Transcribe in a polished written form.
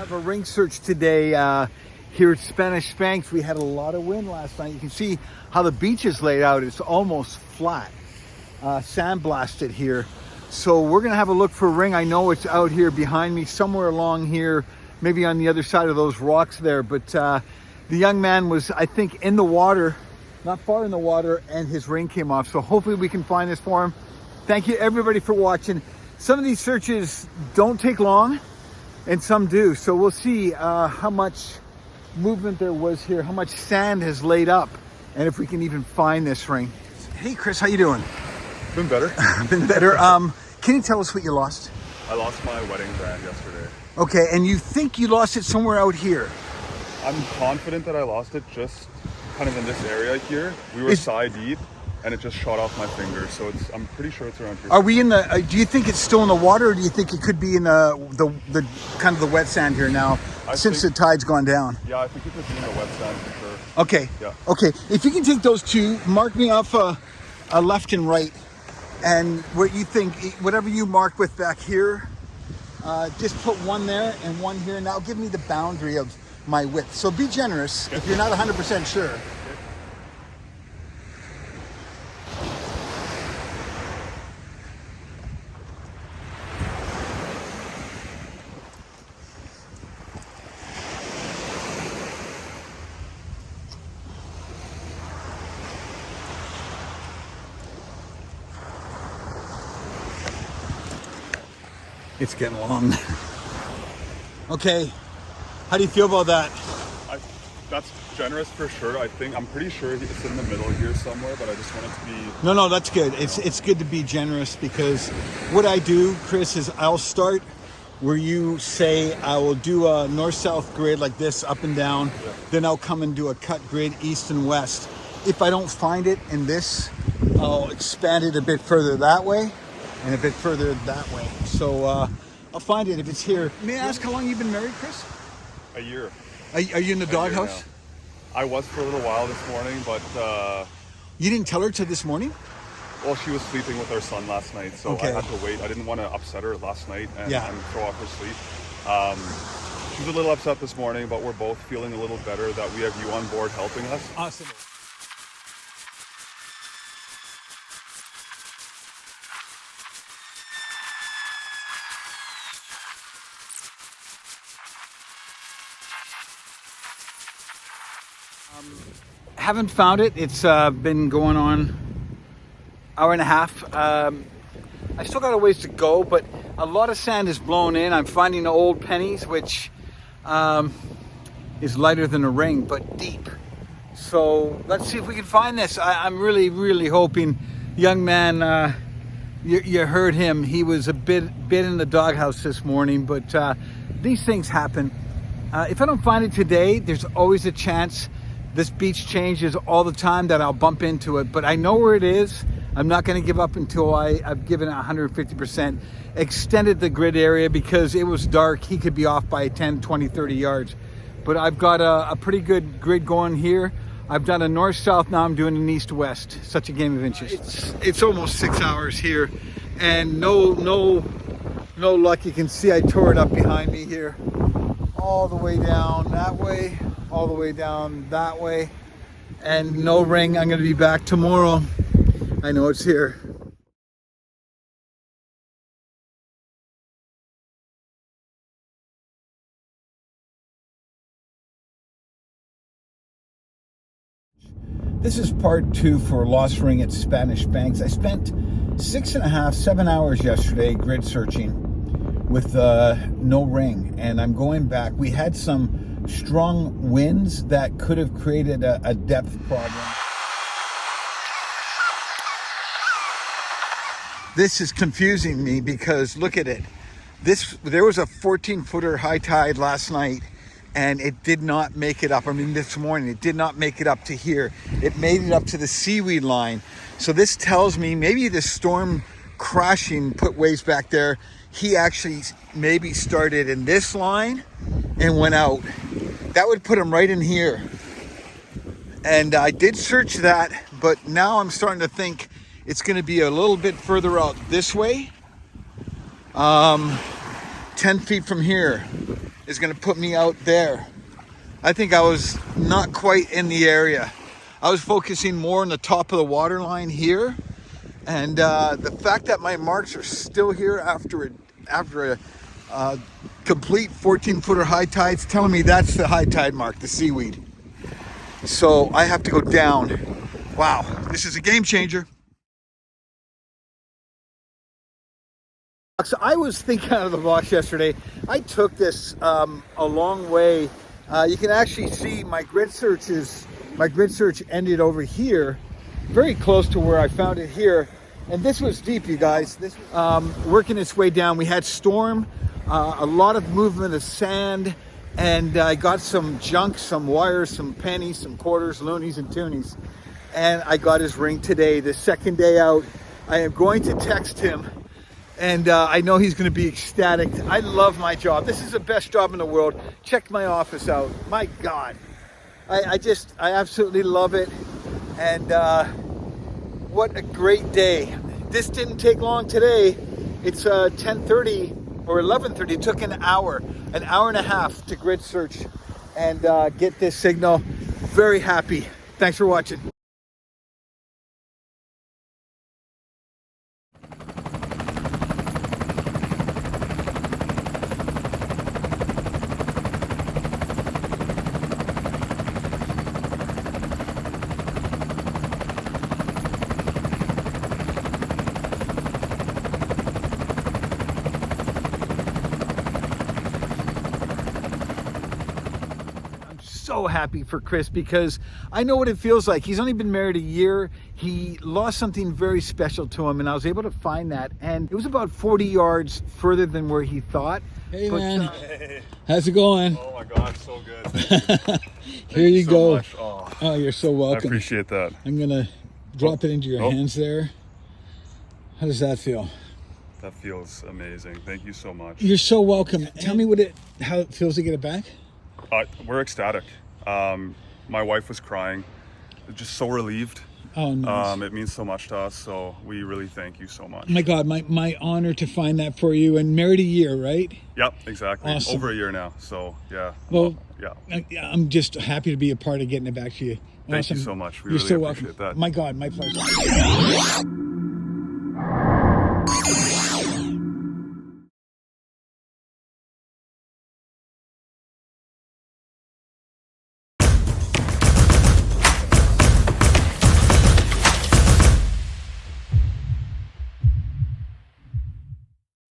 Have a ring search today here at Spanish Spanks. We had a lot of wind last night. You can see how the beach is laid out. It's almost flat, sandblasted here. So we're gonna have a look for a ring. I know it's out here behind me, somewhere along here, maybe on the other side of those rocks there. But the young man was, I think, in the water, not far in the water, and his ring came off. So hopefully we can find this for him. Thank you everybody for watching. Some of these searches don't take long, and some do. So we'll see how much movement there was here, how much sand has laid up, and if we can even find this ring. Hey Chris, how you doing? Been better. Been better. Can you tell us what you lost? I lost my wedding band yesterday. Okay, and you think you lost it somewhere out here? I'm confident that I lost it just kind of in this area here. We were side deep, and it just shot off my finger. So I'm pretty sure it's around here. Are we in the? Do you think it's still in the water, or do you think it could be in the kind of the wet sand here now, since the tide's gone down? Yeah, I think it could be in the wet sand for sure. Okay. Yeah. Okay. If you can take those two, mark me off a left and right, and what you think, whatever you mark with back here, just put one there and one here, and that'll give me the boundary of my width. So be generous if you're not 100% sure. It's getting long. Okay, how do you feel about that? That's generous for sure. I'm pretty sure it's in the middle here somewhere, but I just want it to be... No, that's good. It's good to be generous, because what I do, Chris, is I'll start where you say I will do a north-south grid like this, up and down. Yeah. Then I'll come and do a cut grid east and west. If I don't find it in this, I'll expand it a bit further that way and a bit further that way. So I'll find it if it's here. May I ask how long you've been married, Chris? A year. Are you in the doghouse? I was for a little while this morning, but... You didn't tell her till this morning? Well, she was sleeping with our son last night, so I had to wait. I didn't want to upset her last night and throw off her sleep. She was a little upset this morning, but we're both feeling a little better that we have you on board helping us. Awesome. Haven't found it. It's been going on hour and a half. I still got a ways to go, but a lot of sand is blown in. I'm finding old pennies, which is lighter than a ring, but deep. So let's see if we can find this. I'm really, really hoping. Young man, you heard him. He was a bit in the doghouse this morning, but these things happen. If I don't find it today, there's always a chance. This beach changes all the time that I'll bump into it, but I know where it is. I'm not going to give up until I've given it 150%. Extended the grid area because it was dark. He could be off by 10, 20, 30 yards. But I've got a pretty good grid going here. I've done a north-south, now I'm doing an east-west. Such a game of inches. It's almost 6 hours here, and no luck. You can see I tore it up behind me here. All the way down that way, all the way down that way, and no ring. I'm going to be back tomorrow. I know it's here. This is part 2 for Lost Ring at Spanish Spanks. I spent 6.5, 7 hours yesterday grid searching with no ring, and I'm going back. We had some strong winds that could have created a depth problem. This is confusing me because look at it. There was a 14-footer high tide last night, and it did not make it up. I mean, this morning, it did not make it up to here. It made it up to the seaweed line. So this tells me maybe the storm crashing put waves back there. He actually maybe started in this line and went out. That would put him right in here. And I did search that, but now I'm starting to think it's going to be a little bit further out this way. 10 feet from here is going to put me out there. I think I was not quite in the area. I was focusing more on the top of the water line here. And the fact that my marks are still here after a complete 14-footer high tide's telling me that's the high tide mark, the seaweed. So I have to go down. Wow, this is a game changer. So I was thinking out of the box yesterday. I took this a long way. You can actually see my grid search ended over here, very close to where I found it here. And this was deep, you guys. This working its way down. We had storm, a lot of movement of sand, and I got some junk, some wires, some pennies, some quarters, loonies, and toonies. And I got his ring today, the second day out. I am going to text him, and I know he's going to be ecstatic. I love my job. This is the best job in the world. Check my office out. My God, I absolutely love it. And what a great day. This didn't take long today. It's 10:30 or 11:30. It took an hour and a half to grid search and get this signal. Very happy. Thanks for watching. So happy for Chris because I know what it feels like. He's only been married a year. He lost something very special to him, and I was able to find that. And it was about 40 yards further than where he thought. Hey, man. Hey. How's it going? Oh my gosh, so good. Thank you. Here you go. So oh, you're so welcome. I appreciate that. I'm gonna drop it into your hands there. How does that feel? That feels amazing. Thank you so much. You're so welcome. Tell me how it feels to get it back. We're ecstatic. My wife was crying, just so relieved. Oh, nice. It means so much to us, so we really thank you so much. My God, my honor to find that for you. And married a year, right? Yep, exactly. Awesome. Over a year now, so yeah. Well, yeah. I'm just happy to be a part of getting it back to you. Thank you so much. We You're really so appreciate welcome. that. My God, my pleasure.